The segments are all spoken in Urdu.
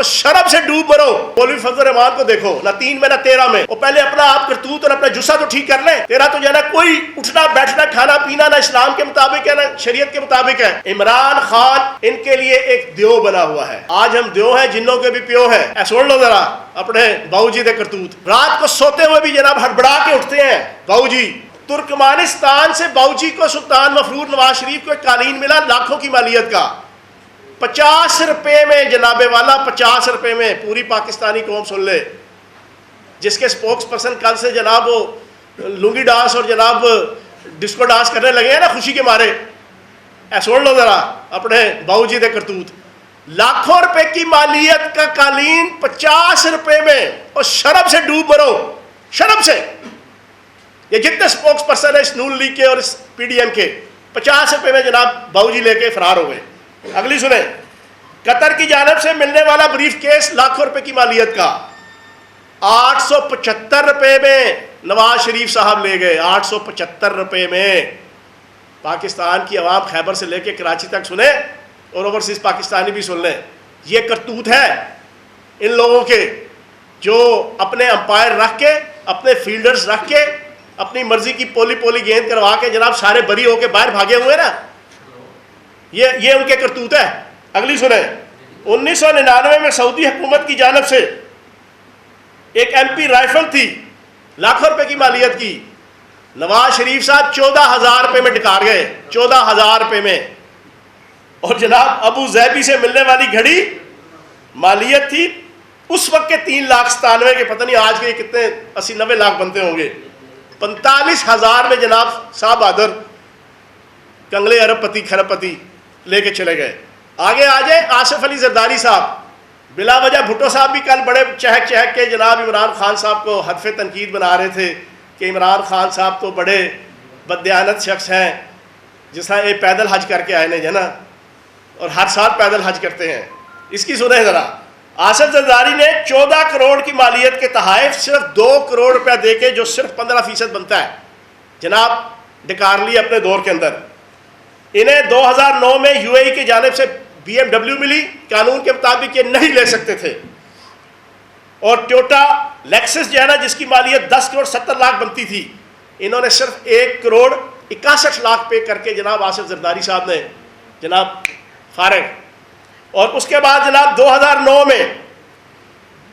اور شرم سے ڈوب مرو۔ مولوی فضل الرحمان کو دیکھو، نہ 3 میں نہ 13 میں، وہ پہلے اپنا آپ کرتوت اور اپنا جسہ تو ٹھیک کر لیں۔ تیرا تو جو ہے نا کوئی اٹھنا بیٹھنا کھانا پینا نہ اسلام کے مطابق ہے نہ شریعت کے مطابق ہے۔ عمران خان ان کے لیے ایک دیو بنا ہوا ہے۔ آج ہم دیو ہیں، جنوں کے بھی پیو ہیں۔ سن لو ذرا اپنے باؤ جی دے کرتوت، رات کو سوتے ہوئے بھی جناب ہڑبڑا کے اٹھتے ہیں باؤ جی۔ ترکمانستان سے باؤ جی کو سلطان مفرور نواز شریف کو ایک قالین ملا لاکھوں کی مالیت کا، 50 روپے میں جناب والا، 50 روپے میں۔ پوری پاکستانی قوم سن لے، جس کے سپوکس پرسن کل سے جناب وہ لنگی ڈانس اور جناب ڈسکو ڈانس کرنے لگے ہیں نا خوشی کے مارے۔ سن لو ذرا اپنے باؤ جی دے کرتوت، لاکھوں روپے کی مالیت کا قالین 50 روپے میں، اور شرم سے ڈوب مرو، شرم سے۔ یہ جتنے سپوکس پرسن ہیں اس نون لیگ کے اور اس پی ڈی ایم کے، 50 روپے میں جناب باؤ جی لے کے فرار ہو گئے۔ اگلی سنیں، قطر کی جانب سے ملنے والا بریف کیس لاکھوں روپے کی مالیت کا، 875 روپے میں نواز شریف صاحب لے گئے، 875 روپے میں۔ پاکستان کی عوام خیبر سے لے کے کراچی تک سنیں، اور اوورسیز پاکستانی بھی سن لیں، یہ کرتوت ہے ان لوگوں کے جو اپنے امپائر رکھ کے، اپنے فیلڈرز رکھ کے، اپنی مرضی کی پولی پولی گیند کروا کے جناب سارے بری ہو کے باہر بھاگے ہوئے نا، یہ ان کے کرتوت ہے۔ اگلی سنیں، 1999 میں سعودی حکومت کی جانب سے ایک ایم پی رائفل تھی، لاکھوں روپے کی مالیت کی، نواز شریف صاحب 14,000 روپے میں ڈکار گئے، 14,000 روپے میں۔ اور جناب ابو ظہبی سے ملنے والی گھڑی مالیت تھی اس وقت کے 3,97,000 کے، پتہ نہیں آج کے کتنے 80-90 لاکھ بنتے ہوں گے، 45,000 میں جناب صاحب بہادر کنگلے ارب پتی کھرب پتی لے کے چلے گئے۔ آگے آ جائے آصف علی زرداری صاحب، بلا وجہ بھٹو صاحب بھی کل بڑے چہک چہک کے جناب عمران خان صاحب کو ہدف تنقید بنا رہے تھے کہ عمران خان صاحب تو بڑے بددیانت شخص ہیں، جس طرح یہ پیدل حج کر کے آئے نے جنا، اور ہر سال پیدل حج کرتے ہیں۔ اس کی سنیں ذرا، آصف زرداری نے 14 کروڑ کی مالیت کے تحائف صرف 2 کروڑ روپیہ دے کے، جو صرف 15% بنتا ہے، جناب ڈکار لی اپنے دور کے اندر۔ انہیں 2009 میں یو اے ای کی جانب سے BMW ملی، قانون کے مطابق یہ نہیں لے سکتے تھے، اور ٹویوٹا لیکسس جو ہے نا جس کی مالیت 10 کروڑ 70 لاکھ بنتی تھی، انہوں نے صرف 1 کروڑ 61 لاکھ پے کر کے جناب آصف زرداری صاحب نے جناب فارغ۔ اور اس کے بعد جناب 2009 میں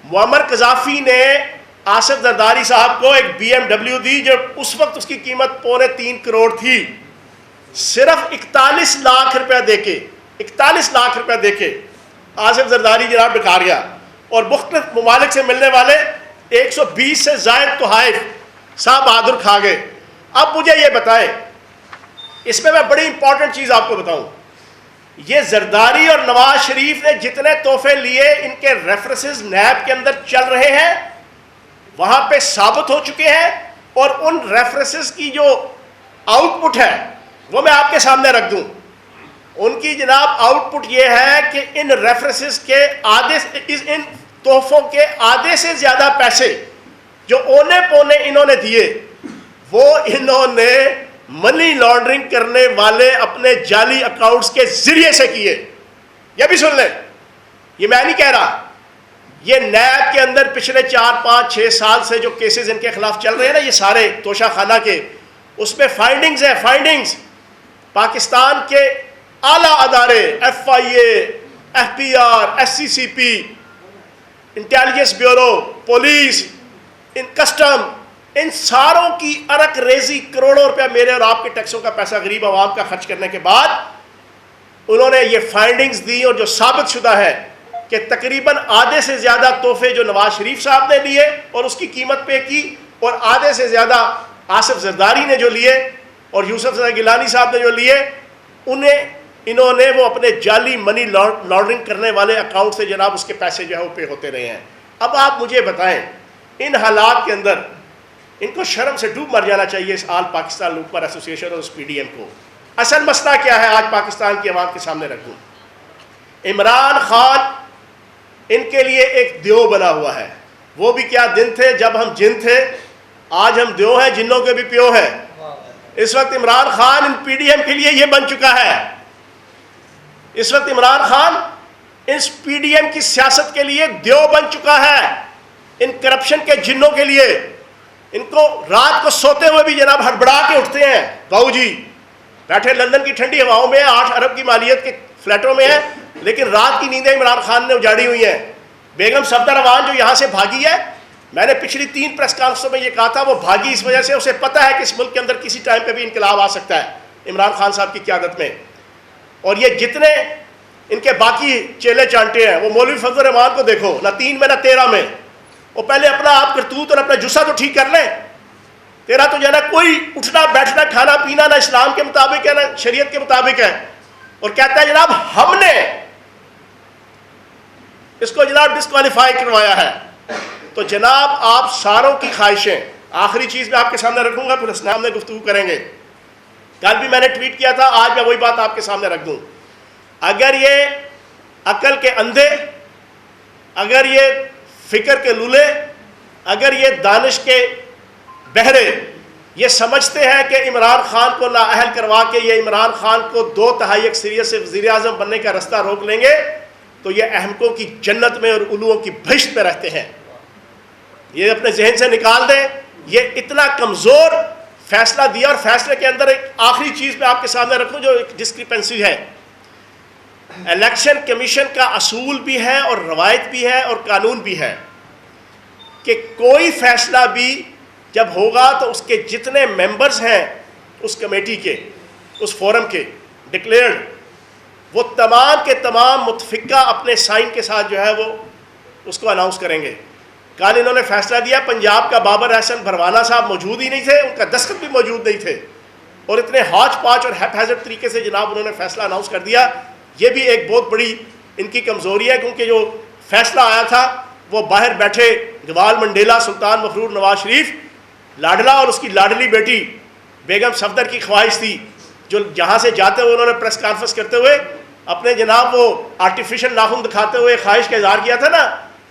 معمر قذافی نے آصف زرداری صاحب کو ایک BMW دی، جو اس وقت اس کی قیمت 2.25 کروڑ تھی، صرف 41 لاکھ روپیہ دے کے، 41 لاکھ روپیہ دے کے آصف زرداری جناب ڈکار گیا، اور مختلف ممالک سے ملنے والے 120 سے زائد تحائف صاحب بہادر کھا گئے۔ اب مجھے یہ بتائیں، اس میں بڑی امپورٹنٹ چیز آپ کو بتاؤں، یہ زرداری اور نواز شریف نے جتنے تحفے لیے، ان کے ریفرنسز نیب کے اندر چل رہے ہیں، وہاں پہ ثابت ہو چکے ہیں، اور ان ریفرنسز کی جو آؤٹ پٹ ہے وہ میں آپ کے سامنے رکھ دوں۔ ان کی جناب آؤٹ پٹ یہ ہے کہ ان ریفرنسز کے ان تحفوں کے آدھے سے زیادہ پیسے جو اونے پونے انہوں نے دیے، وہ انہوں نے منی لانڈرنگ کرنے والے اپنے جعلی اکاؤنٹس کے ذریعے سے کیے۔ یہ بھی سن لیں، یہ میں نہیں کہہ رہا، یہ نیب کے اندر پچھلے 4 5 6 سال سے جو کیسز ان کے خلاف چل رہے ہیں نا، یہ سارے توشہ خانہ کے، اس میں فائنڈنگز ہیں، فائنڈنگز پاکستان کے اعلیٰ ادارے، FIA، FBR، SCCP، intelligence bureau, police, custom, ان ساروں کی ارق ریزی کروڑوں روپیہ میرے اور آپ کے ٹیکسوں کا پیسہ غریب عوام کا خرچ کرنے کے بعد انہوں نے یہ فائنڈنگز دی، اور جو ثابت شدہ ہے کہ تقریباً آدھے سے زیادہ تحفے جو نواز شریف صاحب نے لیے اور اس کی قیمت پے کی، اور آدھے سے زیادہ آصف زرداری نے جو لیے اور یوسف زئی گیلانی صاحب نے جو لیے، انہوں نے وہ اپنے جعلی منی لانڈرنگ کرنے والے اکاؤنٹ سے جناب اس کے پیسے جو ہے وہ پے ہوتے رہے ہیں۔ اب آپ مجھے بتائیں، ان حالات کے اندر ان کو شرم سے ڈوب مر جانا چاہیے، اس آل پاکستان لوٹمار ایسوسی ایشن اور اس PDM کو۔ اصل مسئلہ کیا ہے آج پاکستان کی عوام کے سامنے رکھوں، عمران خان ان کے لیے ایک دیو بنا ہوا ہے۔ وہ بھی کیا دن تھے جب ہم جن تھے، آج ہم دیو ہیں، جنوں کے بھی پیو ہیں۔ اس وقت عمران خان ان PDM کے لیے یہ بن چکا ہے، اس وقت عمران خان اس پی ڈی ایم کی سیاست کے لیے دیو بن چکا ہے، ان کرپشن کے جنوں کے لیے۔ ان کو رات کو سوتے ہوئے بھی جناب ہڑبڑا کے اٹھتے ہیں، باؤ جی بیٹھے لندن کی ٹھنڈی ہواؤں میں 8 ارب کی مالیت کے فلیٹوں میں ہیں، لیکن رات کی نیندیں عمران خان نے اجاڑی ہوئی ہیں۔ بیگم صفدر امان جو یہاں سے بھاگی ہے، میں نے پچھلی 3 پریس کانفرنسوں میں یہ کہا تھا، وہ بھاگی اس وجہ سے اسے پتہ ہے کہ اس ملک کے اندر کسی ٹائم پہ بھی انقلاب آ سکتا ہے عمران خان صاحب کی قیادت میں۔ اور یہ جتنے ان کے باقی چیلے چانٹے ہیں، وہ مولوی فضل الرحمان کو دیکھو، نہ 3 میں نہ 13 میں، وہ پہلے اپنا آپ کرتوت اور اپنا جسہ تو ٹھیک کر لیں۔ تیرا تو جو ہے نا کوئی اٹھنا بیٹھنا کھانا پینا نہ اسلام کے مطابق ہے نہ شریعت کے مطابق ہے، اور کہتا ہے جناب ہم نے اس کو جناب ڈسکوالیفائی کروایا ہے۔ تو جناب آپ ساروں کی خواہشیں، آخری چیز میں آپ کے سامنے رکھوں گا، پھر اسلام میں گفتگو کریں گے۔ کل بھی میں نے ٹویٹ کیا تھا، آج میں وہی بات آپ کے سامنے رکھ دوں۔ اگر یہ عقل کے اندھے، اگر یہ فکر کے لولے، اگر یہ دانش کے بہرے یہ سمجھتے ہیں کہ عمران خان کو نااہل کروا کے یہ عمران خان کو 2/3 اکثریت سے وزیر اعظم بننے کا رستہ روک لیں گے، تو یہ احمقوں کی جنت میں اور الوؤں کی بہشت میں رہتے ہیں۔ یہ اپنے ذہن سے نکال دیں، یہ اتنا کمزور فیصلہ دیا۔ اور فیصلے کے اندر ایک آخری چیز میں آپ کے سامنے رکھوں جو ایک ڈسکریپنسی ہے، الیکشن کمیشن کا اصول بھی ہے اور روایت بھی ہے اور قانون بھی ہے کہ کوئی فیصلہ بھی جب ہوگا تو اس کے جتنے ممبرز ہیں اس کمیٹی کے، اس فورم کے ڈکلیئرڈ، وہ تمام کے تمام متفقہ اپنے سائن کے ساتھ جو ہے وہ اس کو اناؤنس کریں گے۔ کل انہوں نے فیصلہ دیا، پنجاب کا بابر احسن بھروانا صاحب موجود ہی نہیں تھے، ان کا دستخط بھی موجود نہیں تھے، اور اتنے ہاچ پاچ اور ہیپ ہیزرڈ طریقے سے جناب انہوں نے فیصلہ اناؤنس کر دیا۔ یہ بھی ایک بہت بڑی ان کی کمزوری ہے، کیونکہ جو فیصلہ آیا تھا وہ باہر بیٹھے گوال منڈیلا سلطان مفرور نواز شریف لاڈلا اور اس کی لاڈلی بیٹی بیگم صفدر کی خواہش تھی، جو جہاں سے جاتے ہوئے انہوں نے پریس کانفرنس کرتے ہوئے اپنے جناب وہ آرٹیفیشل ناخن دکھاتے ہوئے خواہش کا اظہار کیا تھا نا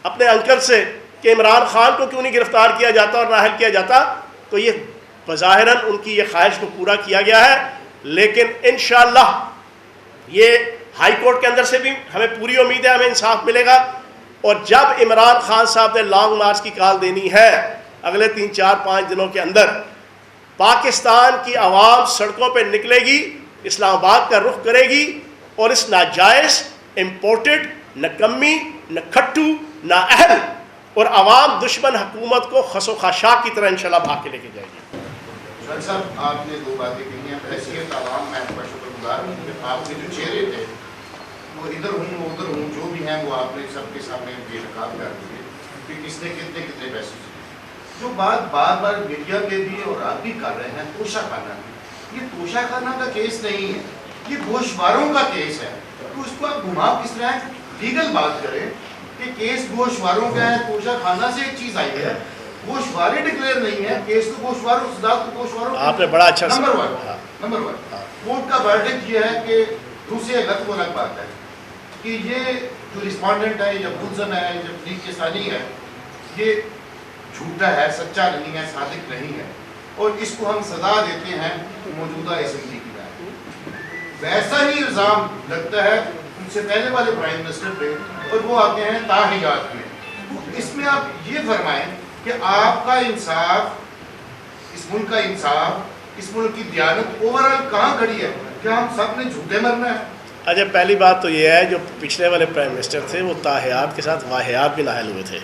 اپنے انکل سے کہ عمران خان کو کیوں نہیں گرفتار کیا جاتا اور نااہل کیا جاتا، تو یہ بظاہراً ان کی یہ خواہش کو پورا کیا گیا ہے۔ لیکن انشاءاللہ یہ ہائی کورٹ کے اندر سے بھی ہمیں پوری امید ہے ہمیں انصاف ملے گا، اور جب عمران خان صاحب نے لانگ مارچ کی کال دینی ہے اگلے 3-4-5 دنوں کے اندر، پاکستان کی عوام سڑکوں پہ نکلے گی، اسلام آباد کا رخ کرے گی، اور اس ناجائز امپورٹڈ نکمی نہ کھٹو نہ اہل اور عوام دشمن حکومت کو خس و خاشاک کی طرح انشاءاللہ بھاگ کے لے کے جائے گی۔ شاہد صاحب آپ نے 2 باتیں کہی ہیں، بحیثیت عوام میں آپ کا شکر گزار ہوں کہ آپ کے جو چہرے تھے وہ ادھر ہوں وہ ادھر ہوں، جو بھی ہیں وہ آپ نے سب کے سامنے بے نقاب کر دیے کہ کس نے کتنے پیسے سے۔ جو بات بار بار میڈیا پہ بھی اور آپ بھی کر رہے ہیں توشہ خانہ کی، یہ توشہ خانہ کا کیس نہیں ہے، یہ گوشواروں کا کیس ہے، تو اس کو آپ گھما کس طرح لیگل بات کریں کہ کیس گوشواروں کا ہے۔ توشہ خانہ سے ایک چیز آئی ہے، گوشوارے ڈکلیئر نہیں ہے، کیس تو گوشواروں صداقت تو گوشواروں آپ نے بڑا اچھا نمبر 1 کورٹ کا ورڈکٹ یہ ہے کہ دوسرے غلط وہ الگ بات ہے کہ یہ جو رسپونڈنٹ ہے یا ملزم ہے یا پولیس کے ثانی ہے، یہ جھوٹا ہے، سچا نہیں ہے، صادق نہیں ہے، اور اس کو ہم سزا دیتے ہیں موجودہ اسمبلی کی رائے۔ ویسا ہی الزام لگتا ہے ان سے پہلے والے پرائم منسٹر پہ، اور وہ آتے ہیں تاحیات میں۔ تو اس میں آپ یہ فرمائیں کہ آپ کا انصاف، اس ملک کا انصاف، اس ملک کی دیانت اوورآل کہاں کھڑی ہے؟ کیا ہم سب نے جھوٹے مرنا ہے؟ اچھا، پہلی بات تو یہ ہے جو پچھلے والے پرائم منسٹر تھے وہ تاحیات کے ساتھ واحیات بھی نااہل ہوئے تھے،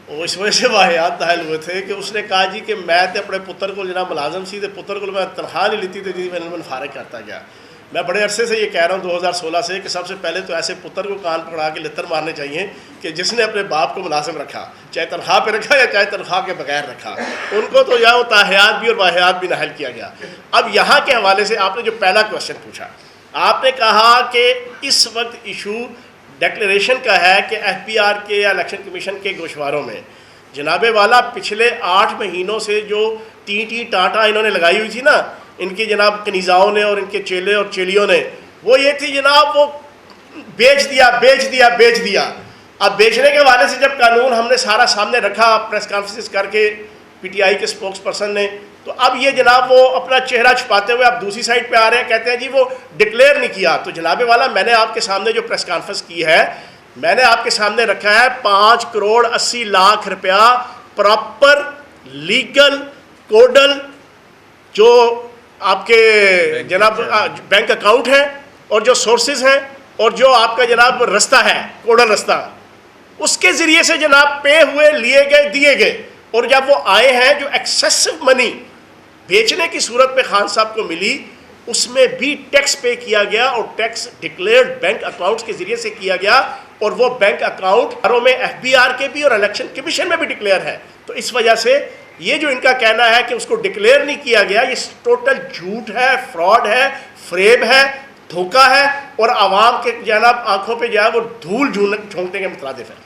اور اس وجہ سے واحیات نااہل ہوئے تھے کہ اس نے کہا جی کہ میں تے اپنے پتر کو جناب ملازم سی تے پتر کو میں تنخواہ نہیں لیتی تھی جی میں فارغ کرتا گیا۔ میں بڑے عرصے سے یہ کہہ رہا ہوں 2016 سے کہ سب سے پہلے تو ایسے پتر کو کان پکڑا کے لتر مارنے چاہیے کہ جس نے اپنے باپ کو ملازم رکھا، چاہے تنخواہ پہ رکھا یا چاہے تنخواہ کے بغیر رکھا، ان کو تو یا وہ تاحیات بھی اور واحیات بھی نااہل کیا گیا۔ اب یہاں کے حوالے سے آپ نے جو پہلا کوشچن پوچھا، آپ نے کہا کہ اس وقت ایشو ڈکلیریشن کا ہے کہ ایف پی آر کے یا الیکشن کمیشن کے گوشواروں میں جناب والا پچھلے 8 مہینوں سے جو ٹی ٹاٹا انہوں نے لگائی ہوئی تھی نا ان کی جناب کنیزاؤں نے اور ان کے چیلے اور چیلیوں نے، وہ یہ تھی جناب وہ بیچ دیا۔ اب بیچنے کے حوالے سے جب قانون ہم نے سارا سامنے رکھا پریس کانفرنس کر کے پی ٹی آئی کے اسپوکس پرسن نے، تو اب یہ جناب وہ اپنا چہرہ چھپاتے ہوئے اب دوسری سائڈ پہ آ رہے ہیں، کہتے ہیں جی وہ ڈکلیئر نہیں کیا۔ تو جناب والا میں نے آپ کے سامنے جو پریس کانفرنس کی ہے میں نے آپ کے سامنے رکھا ہے 5,80,00,000 روپیہ پراپر لیگل کوڈل جو آپ کے جناب بینک اکاؤنٹ ہے اور جو سورسز ہیں اور جو آپ کا جناب رستہ ہے کوڈل رستہ، اس کے ذریعے سے جناب پے ہوئے، لیے گئے، دیے گئے، اور جب وہ آئے ہیں جو ایکسیسو منی بیچنے کی صورت میں خان صاحب کو ملی، اس میں بھی ٹیکس پے کیا گیا اور ٹیکس ڈکلیئرڈ بینک اکاؤنٹس کے ذریعے سے کیا گیا، اور وہ بینک اکاؤنٹ گھروں میں FBR کے بھی اور الیکشن کمیشن میں بھی ڈکلیئر ہے۔ تو اس وجہ سے یہ جو ان کا کہنا ہے کہ اس کو ڈکلیئر نہیں کیا گیا، یہ ٹوٹل جھوٹ ہے، فراڈ ہے، فریب ہے، دھوکہ ہے، اور عوام کے جناب آنکھوں پہ جو ہے وہ دھول جھونکنے کے مترادف ہے۔